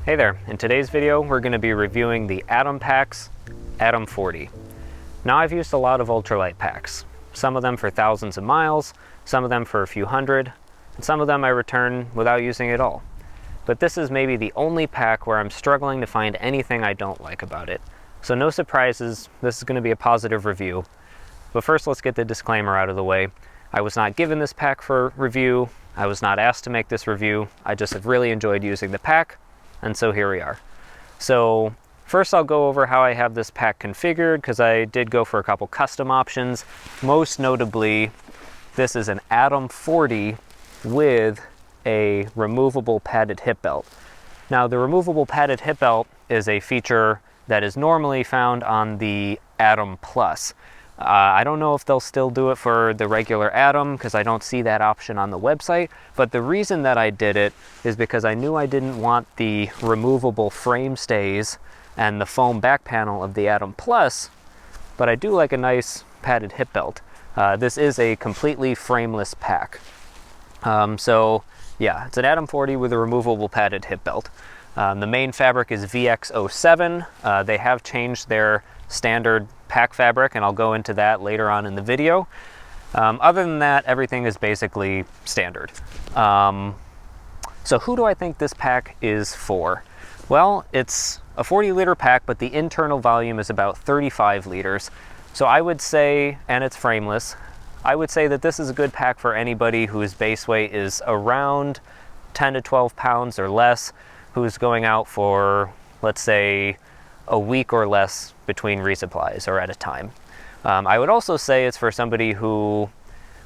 Hey there, in today's video we're going to be reviewing the Atom Pack's Atom 40. Now I've used a lot of ultralight packs, some of them for thousands of miles, some of them for a few hundred, and some of them I return without using at all. But this is maybe the only pack where I'm struggling to find anything I don't like about it. So no surprises, this is going to be a positive review. But first let's get the disclaimer out of the way. I was not given this pack for review, I was not asked to make this review, I just have really enjoyed using the pack. And so here we are. So first I'll go over how I have this pack configured, because I did go for a couple custom options. Most notably, this is an Atom 40 with a removable padded hip belt. Now the removable padded hip belt is a feature that is normally found on the Atom Plus. I don't know if they'll still do it for the regular Atom because I don't see that option on the website, but the reason that I did it is because I knew I didn't want the removable frame stays and the foam back panel of the Atom Plus, but I do like a nice padded hip belt. This is a completely frameless pack. So yeah, it's an Atom 40 with a removable padded hip belt. The main fabric is VX07. They have changed their standard pack fabric, and I'll go into that later on in the video. Other than that, everything is basically standard. So who do I think this pack is for? Well, it's a 40-liter pack, but the internal volume is about 35 liters. So I would say, and it's frameless, I would say that this is a good pack for anybody whose base weight is around 10 to 12 pounds or less, who's going out for, let's say, a week or less between resupplies or at a time. I would also say it's for somebody who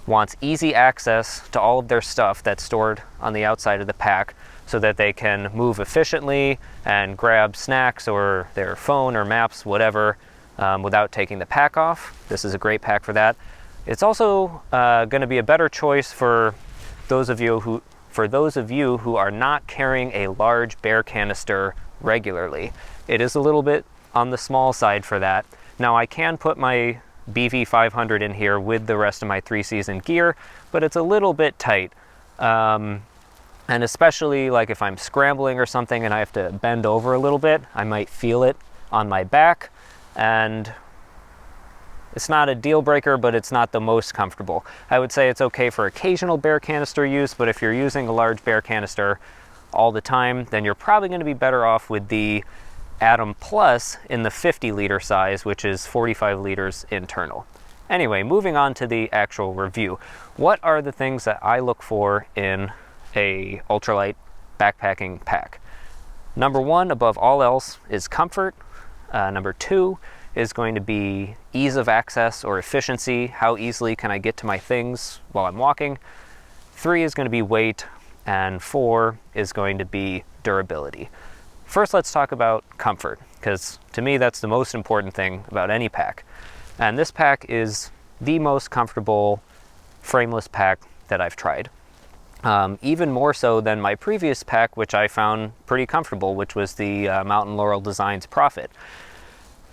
wants easy access to all of their stuff that's stored on the outside of the pack so that they can move efficiently and grab snacks or their phone or maps, whatever, without taking the pack off. This is a great pack for that. It's also going to be a better choice for those of you who are not carrying a large bear canister regularly. It is a little bit on the small side for that. Now I can put my BV500 in here with the rest of my 3-season gear, but it's a little bit tight. And especially like if I'm scrambling or something and I have to bend over a little bit, I might feel it on my back, and it's not a deal breaker, but it's not the most comfortable. I would say it's okay for occasional bear canister use, but if you're using a large bear canister all the time, then you're probably going to be better off with the Atom Plus in the 50-liter size, which is 45 liters internal. Anyway, moving on to the actual review. What are the things that I look for in a ultralight backpacking pack? Number one, above all else, is comfort. Number two is going to be ease of access or efficiency. How easily can I get to my things while I'm walking? 3 is going to be weight, and 4 is going to be durability. First, let's talk about comfort, because to me that's the most important thing about any pack. And this pack is the most comfortable frameless pack that I've tried. Even more so than my previous pack, which I found pretty comfortable, which was the Mountain Laurel Designs Prophet.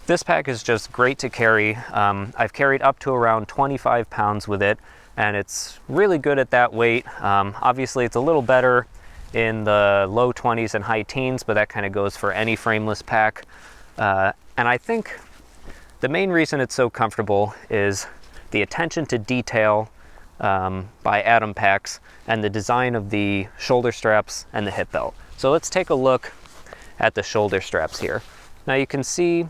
This pack is just great to carry. I've carried up to around 25 pounds with it, and it's really good at that weight. Obviously it's a little better in the low 20s and high teens, but that kind of goes for any frameless pack. And I think the main reason it's so comfortable is the attention to detail by Atom Packs and the design of the shoulder straps and the hip belt. So let's take a look at the shoulder straps here. Now you can see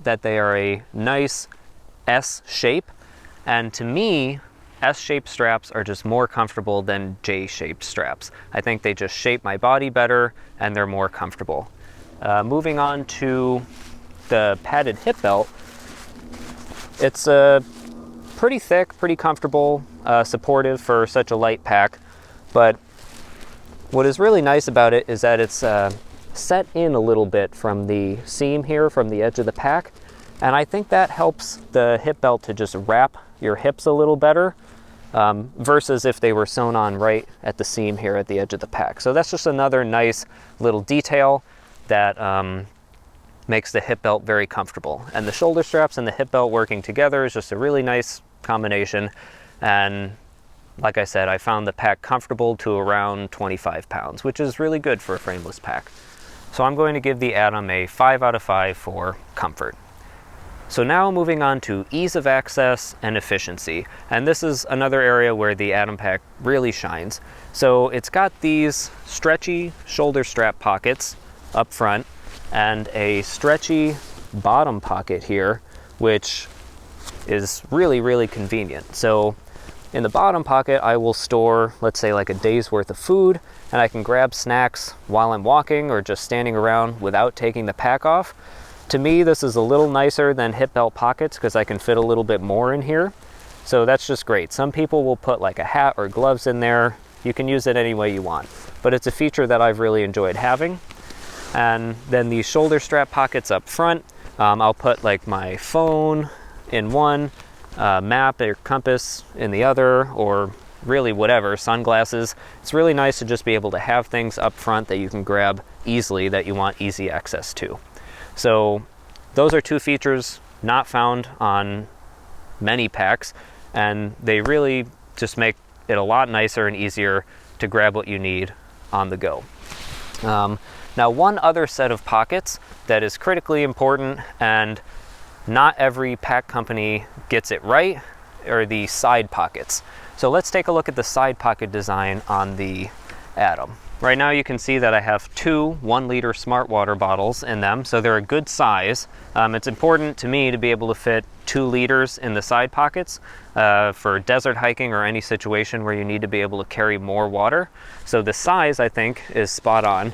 that they are a nice S shape, and to me, S-shaped straps are just more comfortable than J-shaped straps. I think they just shape my body better and they're more comfortable. Moving on to the padded hip belt, it's pretty thick, pretty comfortable, supportive for such a light pack, but what is really nice about it is that it's set in a little bit from the seam here, from the edge of the pack, and I think that helps the hip belt to just wrap your hips a little better, versus if they were sewn on right at the seam here at the edge of the pack. So that's just another nice little detail that makes the hip belt very comfortable. And the shoulder straps and the hip belt working together is just a really nice combination. And like I said, I found the pack comfortable to around 25 pounds, which is really good for a frameless pack. So I'm going to give the Atom a 5 out of 5 for comfort. So now moving on to ease of access and efficiency. And this is another area where the Atom Pack really shines. So it's got these stretchy shoulder strap pockets up front and a stretchy bottom pocket here, which is really convenient. So in the bottom pocket, I will store, let's say, like a day's worth of food, and I can grab snacks while I'm walking or just standing around without taking the pack off. To me, this is a little nicer than hip belt pockets because I can fit a little bit more in here. So that's just great. Some people will put like a hat or gloves in there. You can use it any way you want, but it's a feature that I've really enjoyed having. And then these shoulder strap pockets up front, I'll put like my phone in one, map or compass in the other, or really whatever, sunglasses. It's really nice to just be able to have things up front that you can grab easily that you want easy access to. So those are two features not found on many packs, and they really just make it a lot nicer and easier to grab what you need on the go. Now, one other set of pockets that is critically important, and not every pack company gets it right, are the side pockets. So let's take a look at the side pocket design on the Atom. Right now you can see that I have two 1 liter smart water bottles in them, so they're a good size. It's important to me to be able to fit 2 liters in the side pockets for desert hiking or any situation where you need to be able to carry more water. So the size, I think, is spot on.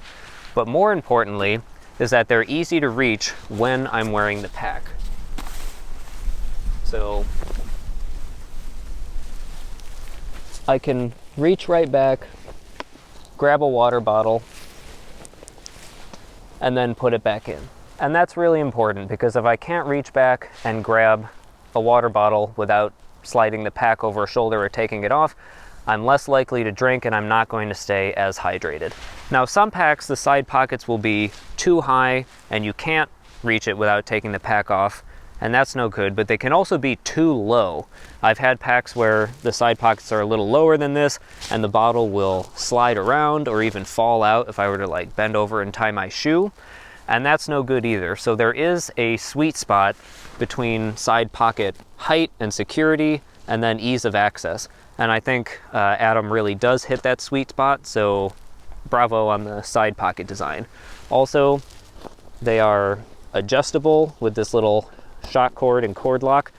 But more importantly is that they're easy to reach when I'm wearing the pack. So I can reach right back, grab a water bottle, and then put it back in. And that's really important because if I can't reach back and grab a water bottle without sliding the pack over a shoulder or taking it off, I'm less likely to drink and I'm not going to stay as hydrated. Now, some packs, the side pockets will be too high and you can't reach it without taking the pack off, and that's no good, but they can also be too low. I've had packs where the side pockets are a little lower than this and the bottle will slide around or even fall out if I were to like bend over and tie my shoe, and that's no good either. So there is a sweet spot between side pocket height and security and then ease of access. And I think Atom really does hit that sweet spot, so bravo on the side pocket design. Also, they are adjustable with this little shock cord and cord lock.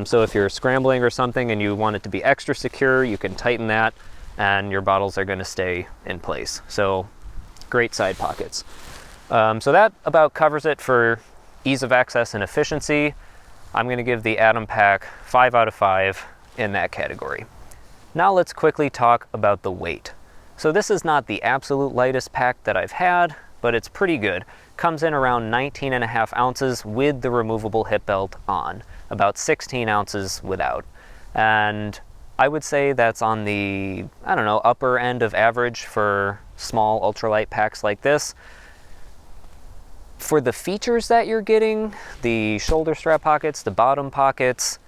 So if you're scrambling or something and you want it to be extra secure, you can tighten that and your bottles are going to stay in place. So great side pockets. So that about covers it for ease of access and efficiency. I'm going to give the Atom Pack 5 out of 5 in that category. Now let's quickly talk about the weight. So this is not the absolute lightest pack that I've had, but it's pretty good. Comes in around 19.5 ounces with the removable hip belt on, about 16 ounces without. And I would say that's on the, I don't know, upper end of average for small ultralight packs like this. For the features that you're getting, the shoulder strap pockets, the bottom pockets,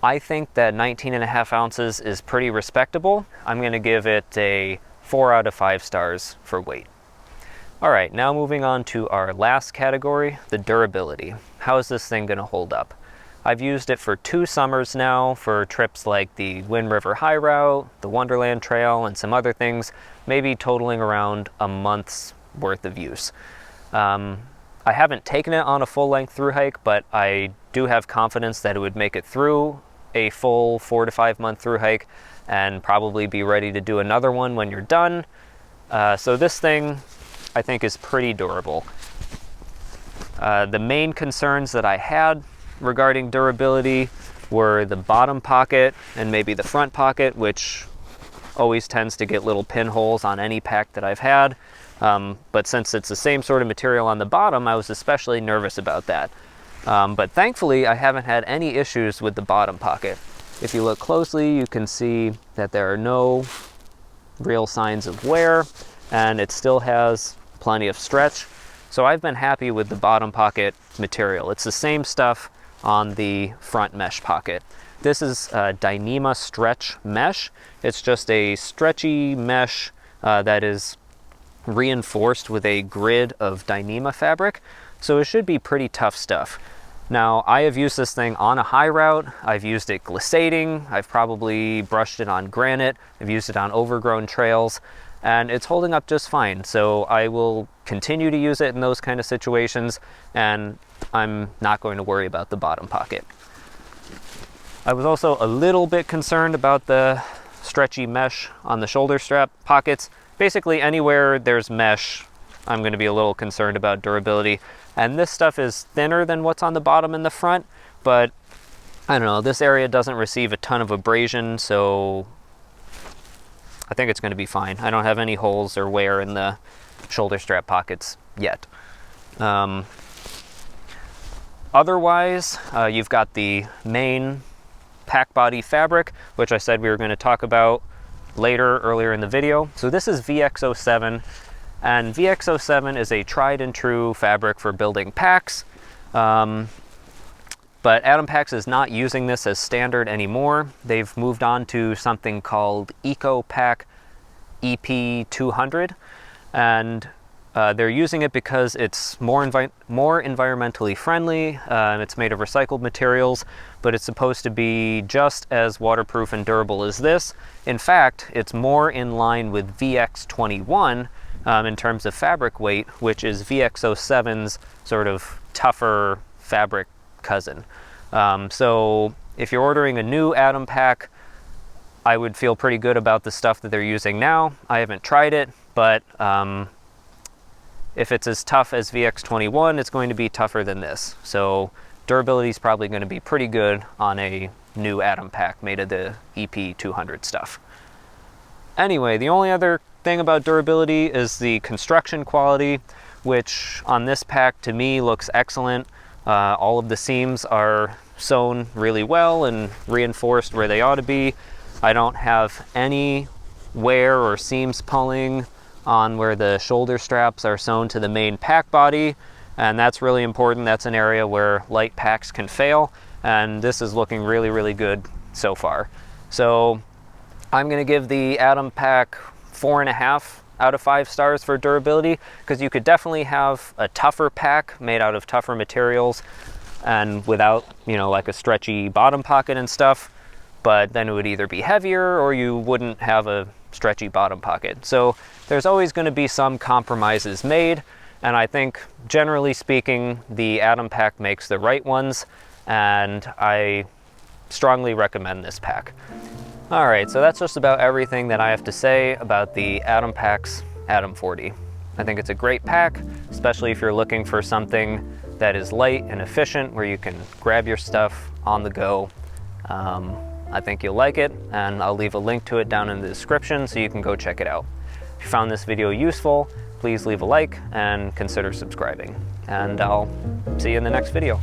I think that 19.5 ounces is pretty respectable. I'm going to give it a 4 out of 5 stars for weight. All right, now moving on to our last category, the durability. How is this thing going to hold up? I've used it for 2 summers now for trips like the Wind River High Route, the Wonderland Trail, and some other things, maybe totaling around a month's worth of use. I haven't taken it on a full-length thru hike, but I do have confidence that it would make it through a full 4 to 5 month thru hike and probably be ready to do another one when you're done. So this thing, I think, is pretty durable. The main concerns that I had regarding durability were the bottom pocket and maybe the front pocket, which always tends to get little pinholes on any pack that I've had. But since it's the same sort of material on the bottom, I was especially nervous about that. But thankfully, I haven't had any issues with the bottom pocket. If you look closely, you can see that there are no real signs of wear, and it still has plenty of stretch. So I've been happy with the bottom pocket material. It's the same stuff on the front mesh pocket. This is Dyneema stretch mesh. It's just a stretchy mesh that is reinforced with a grid of Dyneema fabric, so it should be pretty tough stuff. Now, I have used this thing on a high route, I've used it glissading, I've probably brushed it on granite, I've used it on overgrown trails, and it's holding up just fine. So I will continue to use it in those kind of situations, and I'm not going to worry about the bottom pocket. I was also a little bit concerned about the stretchy mesh on the shoulder strap pockets. Basically anywhere there's mesh, I'm going to be a little concerned about durability. And this stuff is thinner than what's on the bottom and the front, but I don't know, this area doesn't receive a ton of abrasion, so I think it's going to be fine. I don't have any holes or wear in the shoulder strap pockets yet. Otherwise, you've got the main pack body fabric, which I said we were going to talk about earlier in the video. So this is VX07. And VX07 is a tried and true fabric for building packs, but Atom Packs is not using this as standard anymore. They've moved on to something called EcoPack EP200, and they're using it because it's more environmentally friendly. It's made of recycled materials, but it's supposed to be just as waterproof and durable as this. In fact, it's more in line with VX21, in terms of fabric weight, which is VX07's sort of tougher fabric cousin. So if you're ordering a new Atom Pack, I would feel pretty good about the stuff that they're using now. I haven't tried it, but if it's as tough as VX21, it's going to be tougher than this. So durability is probably going to be pretty good on a new Atom Pack made of the EP200 stuff. Anyway, the only other thing about durability is the construction quality, which on this pack to me looks excellent. All of the seams are sewn really well and reinforced where they ought to be. I don't have any wear or seams pulling on where the shoulder straps are sewn to the main pack body, and that's really important. That's an area where light packs can fail, and this is looking really, really good so far. So I'm going to give the Atom Pack 4.5 out of 5 stars for durability, because you could definitely have a tougher pack made out of tougher materials and without, you know, like a stretchy bottom pocket and stuff, but then it would either be heavier or you wouldn't have a stretchy bottom pocket. So there's always going to be some compromises made, and I think generally speaking the Atom Pack makes the right ones, and I strongly recommend this pack. Alright, so that's just about everything that I have to say about the Atom Pack's Atom 40. I think it's a great pack, especially if you're looking for something that is light and efficient where you can grab your stuff on the go. I think you'll like it, and I'll leave a link to it down in the description so you can go check it out. If you found this video useful, please leave a like and consider subscribing. And I'll see you in the next video.